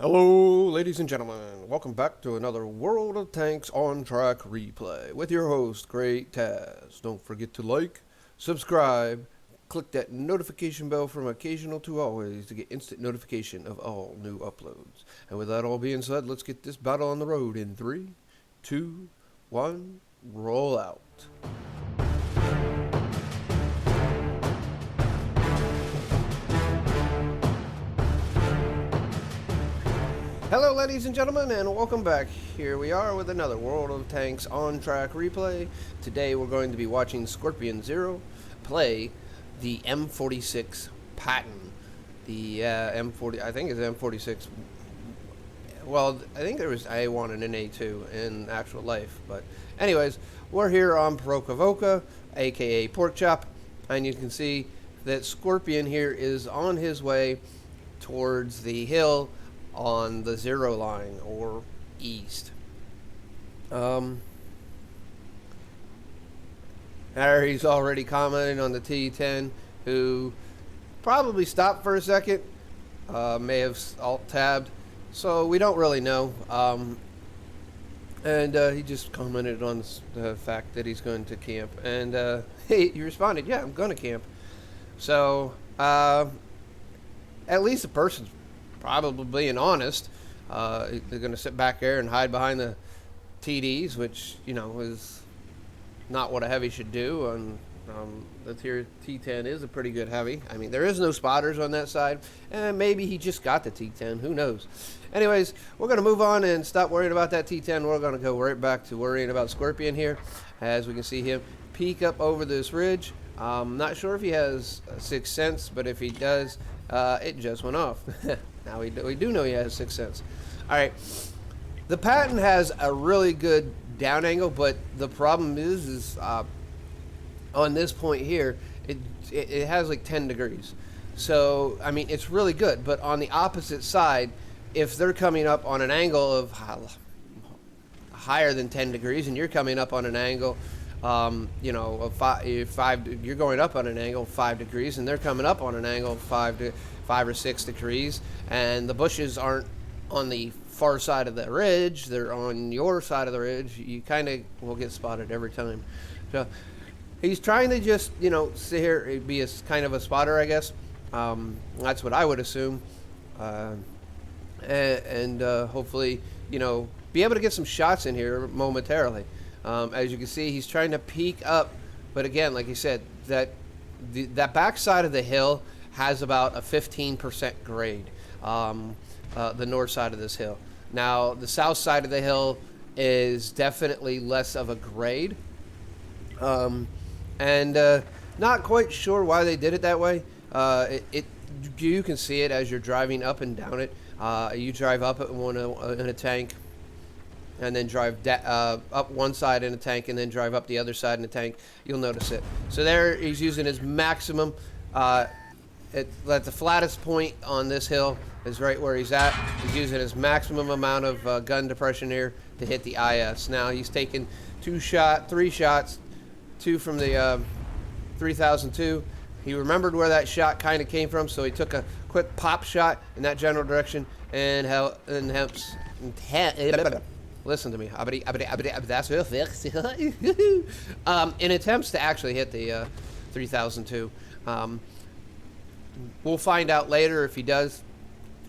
Hello, ladies and gentlemen. Welcome back to another World of Tanks on Track replay with your host, Great Taz. Don't forget to like, subscribe, click that notification bell from occasional to always to get instant notification of all new uploads. And with that all being said, let's get this battle on the road in 3, 2, 1, roll out. Hello ladies and gentlemen, and welcome back. Here we are with another World of Tanks on Track replay. Today we're going to be watching ScorpionZero play the M46 Patton. The M40, I think it's M46. Well, I think there was A1 and an A2 in actual life. But anyways, we're here on Prokhorovka, aka Pork Chop, and you can see that Scorpion here is on his way towards the hill on the zero line or east. There he's already commenting on the T10, who probably stopped for a second, may have alt-tabbed, so we don't really know. And he just commented on the fact that he's going to camp, and he responded, "Yeah, I'm going to camp." So at least the person's probably being honest. They're going to sit back there and hide behind the TDs, which, you know, is not what a heavy should do. And the tier T10 is a pretty good heavy. I mean, there is no spotters on that side, and maybe he just got the T10. Who knows? Anyways, we're going to move on and stop worrying about that T10. We're going to go right back to worrying about Scorpion here, as we can see him peek up over this ridge. Not sure if he has a sixth sense, but if he does, it just went off. Now we do know he has sixth sense. All right, the Patton has a really good down angle, but the problem is on this point here, it has like 10 degrees. So I mean, it's really good, but on the opposite side, if they're coming up on an angle of higher than 10 degrees, and you're coming up on an angle, you know, of five, you're going up on an angle of 5 degrees, and they're coming up on an angle of 5 or 6 degrees, and the bushes aren't on the far side of the ridge, they're on your side of the ridge, you kind of will get spotted every time. So he's trying to just, you know, sit here, be a kind of a spotter, I guess. That's what I would assume. And hopefully, you know, be able to get some shots in here momentarily. As you can see, he's trying to peek up, but again, like you said, that back side of the hill has about a 15% grade, the north side of this hill. Now, the south side of the hill is definitely less of a grade, and not quite sure why they did it that way. You can see it as you're driving up and down it. You drive up in a tank, and then drive up one side in a tank, and then drive up the other side in a tank, you'll notice it. So there he's using his maximum, at the flattest point on this hill is right where he's at. He's using his maximum amount of gun depression here to hit the IS. Now he's taken 3 shots, 2 from the 3002. He remembered where that shot kind of came from, so he took a quick pop shot in that general direction and listen to me. In attempts to actually hit the 3002. We'll find out later if he does.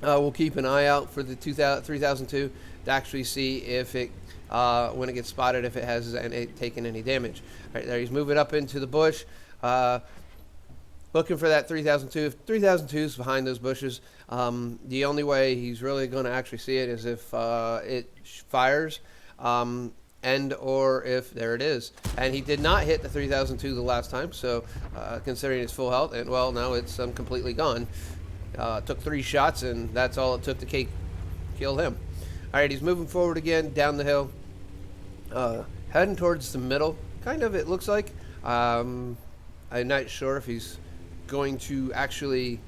We'll keep an eye out for the 3002 to actually see if it, when it gets spotted, if it has taken any damage. Right there, he's moving up into the bush, looking for that 3002. If 3002 is behind those bushes, the only way he's really going to actually see it is if it fires, and or if there it is. And he did not hit the 3002 the last time, so considering its full health, and well, now it's completely gone. Took 3 shots, and that's all it took to kill him. All right, he's moving forward again down the hill, heading towards the middle. Kind of, it looks like. I'm not sure if he's going to actually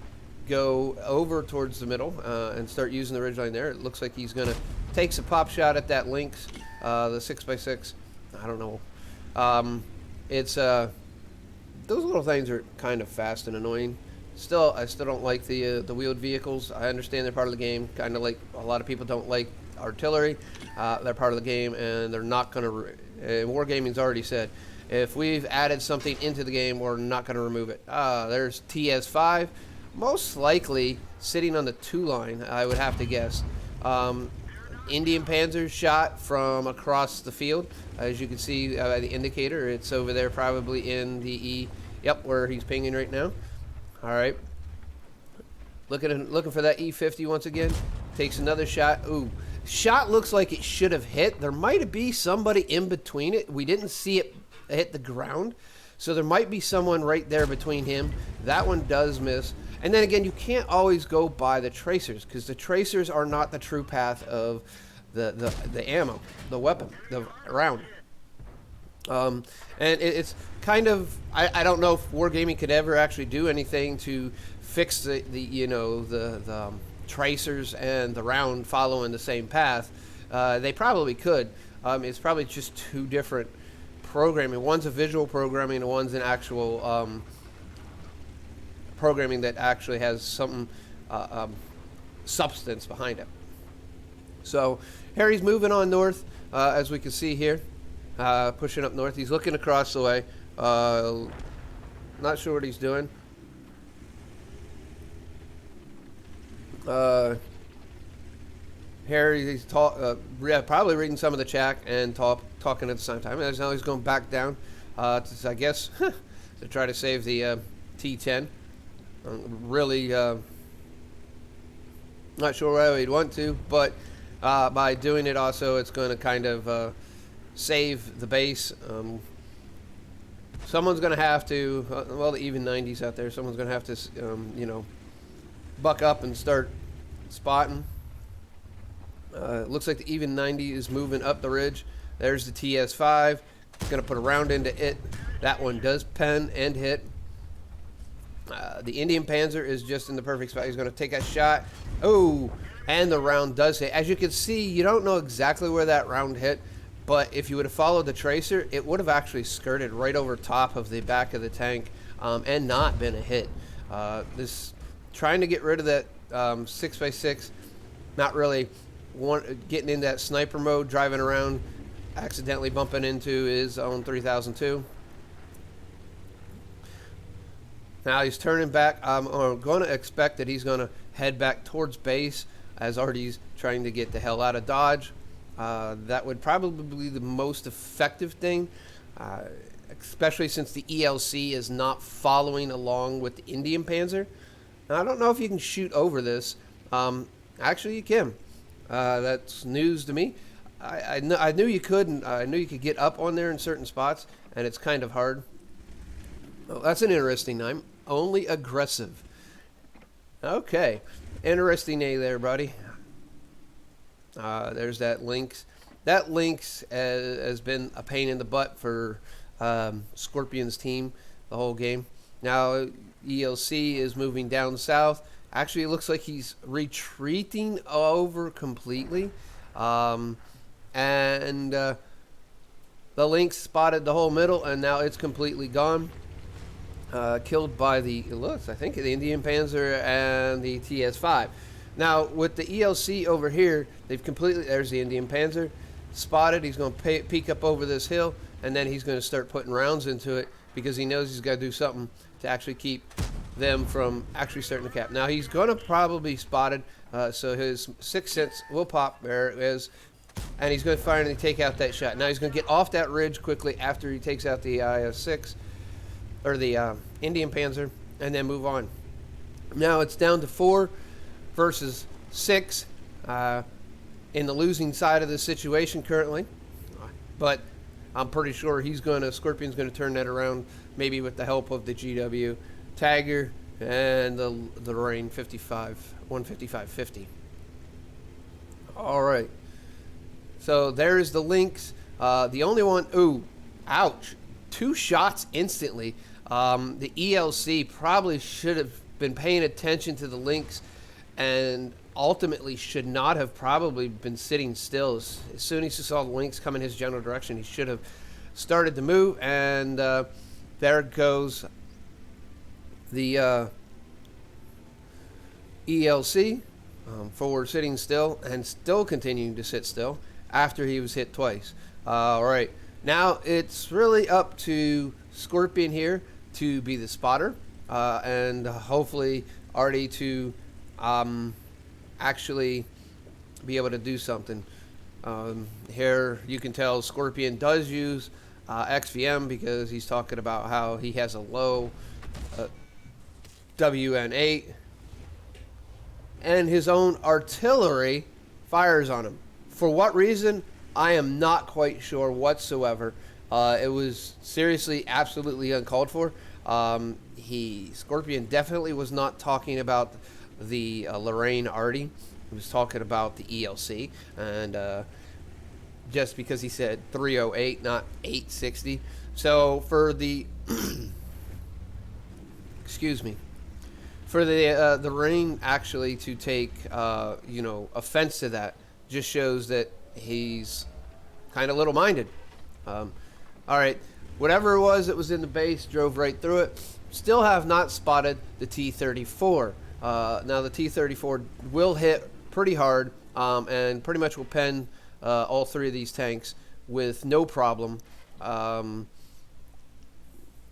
go over towards the middle and start using the ridgeline there. It looks like he's going to take a pop shot at that Lynx, the 6x6. I don't know. It's those little things are kind of fast and annoying. I still don't like the wheeled vehicles. I understand they're part of the game, kind of like a lot of people don't like artillery. They're part of the game, and they're not going to. Wargaming's already said, if we've added something into the game, we're not going to remove it. There's TS5, most likely sitting on the 2 line, I would have to guess. Indian Panzer shot from across the field. As you can see by the indicator, it's over there probably in the E. Yep, where he's pinging right now. All right. Looking for that E50 once again. Takes another shot. Ooh. Shot looks like it should have hit. There might be somebody in between it. We didn't see it hit the ground. So there might be someone right there between him. That one does miss. And then again, you can't always go by the tracers, because the tracers are not the true path of the ammo, the weapon, the round. And it's kind of, I don't know if Wargaming could ever actually do anything to fix the tracers and the round following the same path. They probably could. It's probably just 2 different programming. One's a visual programming, and one's an actual programming that actually has some substance behind it. So Harry's moving on north, as we can see here, pushing up north. He's looking across the way. Not sure what he's doing. Harry's probably reading some of the chat and talking at the same time. And now he's going back down, I guess, to try to save the T10. Really not sure why he'd want to, but by doing it also, it's going to kind of save the base. Someone's going to have to, well, the even 90s out there, someone's going to have to, buck up and start spotting. Looks like the even 90 is moving up the ridge. There's the TS5. Going to put a round into it. That one does pen and hit. The Indian Panzer is just in the perfect spot. He's going to take a shot. Oh, and the round does hit. As you can see, you don't know exactly where that round hit, but if you would have followed the tracer, it would have actually skirted right over top of the back of the tank and not been a hit. Trying to get rid of that 6x6, not really getting in that sniper mode, driving around, accidentally bumping into his own 3002. Now he's turning back. I'm going to expect that he's going to head back towards base, as Artie's trying to get the hell out of Dodge. That would probably be the most effective thing, especially since the ELC is not following along with the Indian Panzer. Now, I don't know if you can shoot over this. Actually, you can. That's news to me. I knew you could, and I knew you could get up on there in certain spots, and it's kind of hard. Oh, that's an interesting name. Only aggressive. Okay. Interesting name there, buddy. There's that Lynx. That Lynx has been a pain in the butt for Scorpion's team the whole game. Now, ELC is moving down south. Actually, it looks like he's retreating over completely. The Lynx spotted the whole middle, and now it's completely gone. Killed by I think the Indian Panzer and the TS5. Now, with the ELC over here, there's the Indian Panzer. Spotted, he's going to peek up over this hill, and then he's going to start putting rounds into it, because he knows he's got to do something to actually keep them from actually starting to cap. Now, he's going to probably be spotted, so his 6th sense will pop. There it is. And he's going to finally take out that shot. Now, he's going to get off that ridge quickly after he takes out the IS-6, or the Indian Panzer, and then move on. Now, it's down to 4 versus 6 in the losing side of the situation currently. But I'm pretty sure Scorpion's going to turn that around, maybe with the help of the GW Tiger and the Lorraine 155-50. All right. So there's the Lynx. The only one, ouch. 2 shots instantly. The ELC probably should have been paying attention to the Lynx, and ultimately should not have probably been sitting still. As soon as he saw the Lynx come in his general direction, he should have started to move, and there goes the ELC for sitting still and still continuing to sit still after he was hit twice. All right, now it's really up to Scorpion here to be the spotter and hopefully Artie to actually be able to do something. Here you can tell Scorpion does use XVM because he's talking about how he has a low WN8 and his own artillery fires on him. For what reason, I am not quite sure whatsoever. It was seriously absolutely uncalled for. Scorpion definitely was not talking about the Lorraine Artie. He was talking about the ELC, and just because he said 308, not 860. So for the excuse me, for the Lorraine actually to take offense to that just shows that he's kind of little-minded. All right, whatever it was that was in the base, drove right through it. Still have not spotted the T-34. Now the T-34 will hit pretty hard and pretty much will pen all three of these tanks with no problem.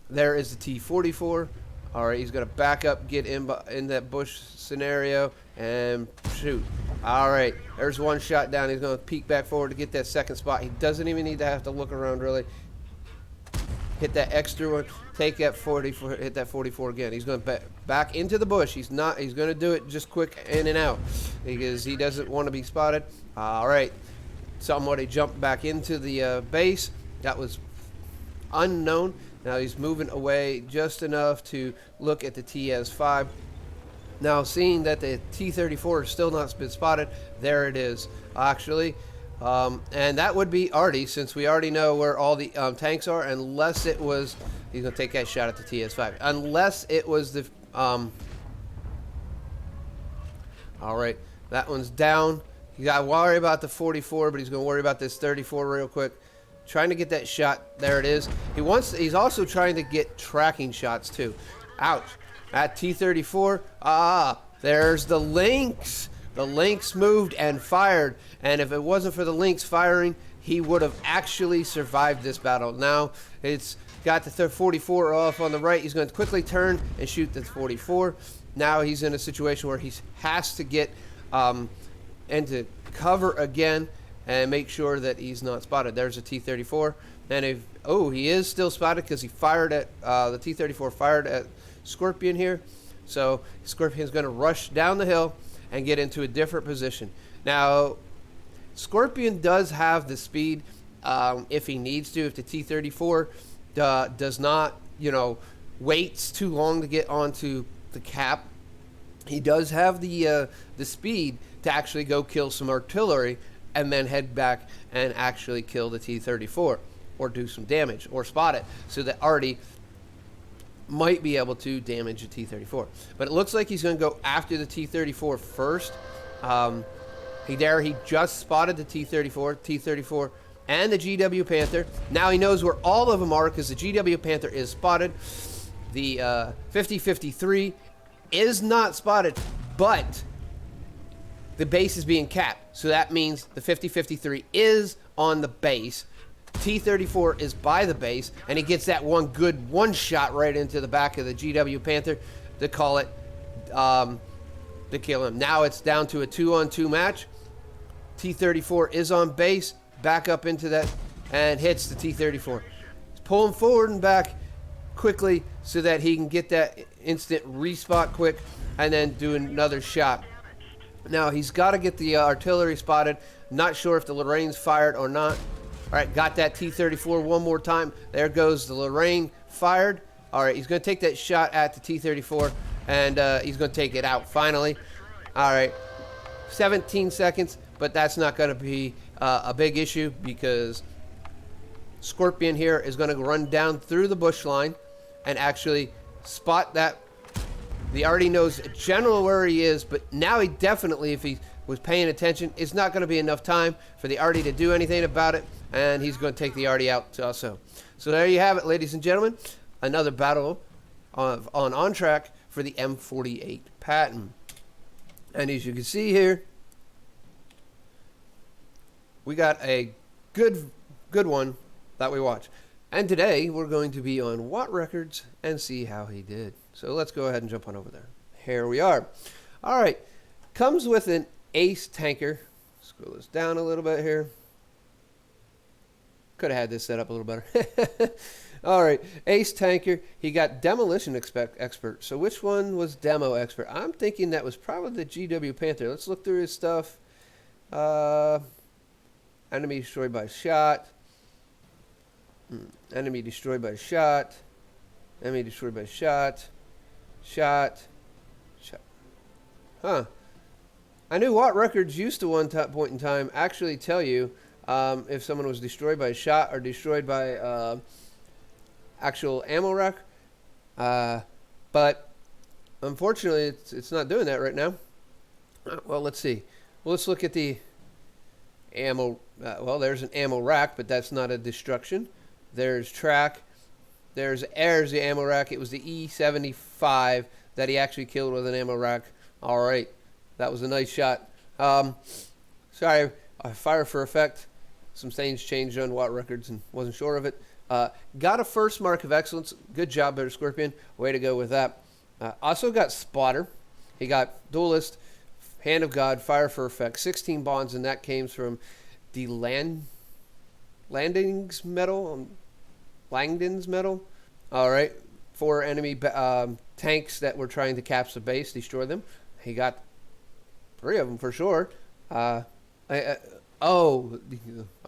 There is the T-44. All right, he's going to back up, get in that bush scenario, and shoot. All right, there's one shot down. He's going to peek back forward to get that second spot. He doesn't even need to have to look around, really. Hit that extra one. Take that 44. Hit that 44 again. He's going to back into the bush. He's going to do it just quick in and out because he doesn't want to be spotted. All right. Somebody jumped back into the base. That was unknown. Now he's moving away just enough to look at the TS5. Now seeing that the T-34 is still not been spotted, there it is actually. And that would be Artie, since we already know where all the tanks are, unless it was, he's going to take that shot at the TS5. Unless it was the, all right, that one's down. You got to worry about the 44, but he's going to worry about this 34 real quick. Trying to get that shot. There it is. He's also trying to get tracking shots too. Ouch. At T-34, there's the Lynx. The Lynx moved and fired, and if it wasn't for the Lynx firing, he would have actually survived this battle. Now it's got the 44 off on the right. He's going to quickly turn and shoot the 44. Now he's in a situation where he has to get into cover again and make sure that he's not spotted. There's a T-34, and he is still spotted because he fired at the T-34 fired at Scorpion here. So Scorpion's going to rush down the hill and get into a different position. Now, Scorpion does have the speed if he needs to. If the T-34 does not, waits too long to get onto the cap, he does have the speed to actually go kill some artillery and then head back and actually kill the T-34 or do some damage or spot it so that Artie might be able to damage the T-34. But it looks like he's going to go after the T-34 first. He just spotted the T-34, and the GW Panther. Now he knows where all of them are because the GW Panther is spotted. The 50-53 is not spotted, but the base is being capped. So that means the 50-53 is on the base. T-34 is by the base, and he gets that one shot right into the back of the GW Panther to call it, to kill him. Now it's down to a 2-on-2 match. T-34 is on base, back up into that, and hits the T-34. He's pulling forward and back quickly so that he can get that instant respot quick and then do another shot. Now he's got to get the artillery spotted. Not sure if the Lorraine's fired or not. All right, got that T-34 one more time. There goes the Lorraine fired. All right, he's going to take that shot at the T-34, and he's going to take it out finally. All right, 17 seconds, but that's not going to be a big issue because Scorpion here is going to run down through the bush line and actually spot that. He already knows generally where he is, but now he definitely, if he was paying attention, it's not going to be enough time for the Artie to do anything about it, and he's going to take the Artie out also. So there you have it, ladies and gentlemen. Another battle on track for the M48 Patton. And as you can see here, we got a good one that we watched. And today we're going to be on Watt Records and see how he did. So let's go ahead and jump on over there. Here we are. All right. Comes with an ace tanker. Scroll this down a little bit here. Could have had this set up a little better. All right. Ace tanker. He got demolition expert. So which one was demo expert? I'm thinking that was probably the GW Panther. Let's look through his stuff. Enemy destroyed by shot. Enemy destroyed by shot. Enemy destroyed by shot. Shot. Huh. I knew Watt Records used to one point in time actually tell you if someone was destroyed by a shot or destroyed by actual ammo rack. But unfortunately, it's not doing that right now. Well, let's see. Well, let's look at the ammo. Well, there's an ammo rack, but that's not a destruction. There's track. There's the ammo rack. It was the E75 that he actually killed with an ammo rack. All right. That was a nice shot. Sorry, fire for effect. Some things changed on Watt Records and wasn't sure of it. Got a first mark of excellence. Good job there, Scorpion. Way to go with that. Also got spotter. He got duelist, hand of God, fire for effect, 16 bonds, and that came from the Langdon's medal. All right. 4 enemy tanks that were trying to capture the base, destroy them. He got 3 of them for sure. I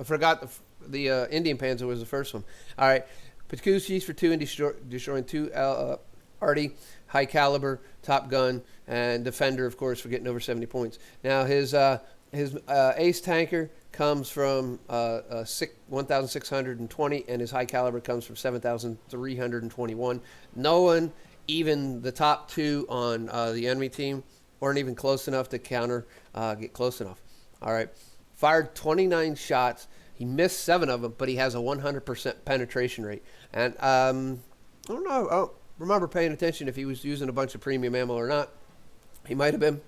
forgot the Indian Panzer was the first one. All right, Pascucci's for 2 and destroying 2 Arty, high caliber, top gun, and defender, of course, for getting over 70 points. Now his ace tanker comes from 1,620, and his high caliber comes from 7,321. No one, even the top 2 on the enemy team, weren't even close enough to get close enough. All right. Fired 29 shots. He missed 7 of them, but he has a 100% penetration rate. And I don't know. I don't remember paying attention if he was using a bunch of premium ammo or not. He might have been.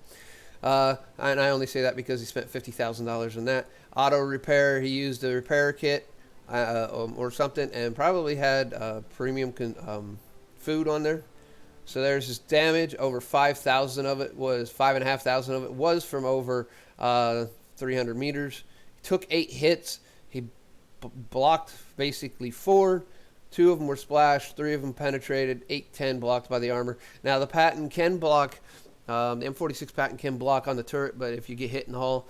And I only say that because he spent $50,000 on that. Auto repair. He used a repair kit or something, and probably had premium food on there. So there's his damage. Over 5,000 of it was 5,500 of it was from over 300 meters. Took 8 hits. He blocked basically 4. 2 of them were splashed. 3 of them penetrated. 8-10 blocked by the armor. Now the Patton can block. The M46 Patton can block on the turret, but if you get hit in the hull,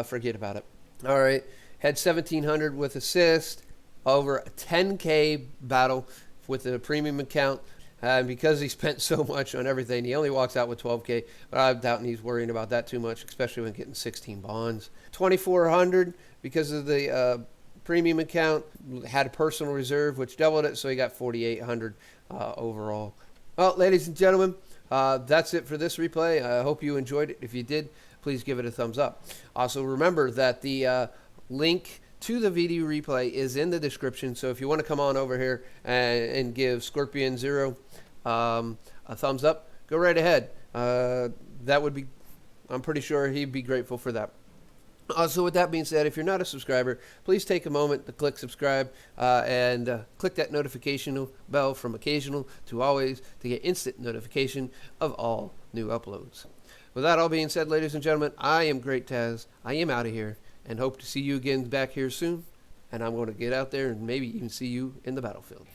forget about it. All right. Had 1,700 with assist. Over a 10K battle with the premium account. And because he spent so much on everything, he only walks out with 12K. But I'm doubting he's worrying about that too much, especially when getting 16 bonds. 2,400 because of the premium account. Had a personal reserve, which doubled it, so he got 4,800 overall. Well, ladies and gentlemen, that's it for this replay. I hope you enjoyed it. If you did, please give it a thumbs up. Also, remember that the link to the video replay is in the description, so if you want to come on over here and give ScorpionZero a thumbs up, go right ahead. That would be, I'm pretty sure he'd be grateful for that. Also, with that being said, if you're not a subscriber, please take a moment to click subscribe and click that notification bell from occasional to always to get instant notification of all new uploads. With that all being said, ladies and gentlemen, I am Great Taz. I am out of here and hope to see you again back here soon. And I'm going to get out there and maybe even see you in the battlefield.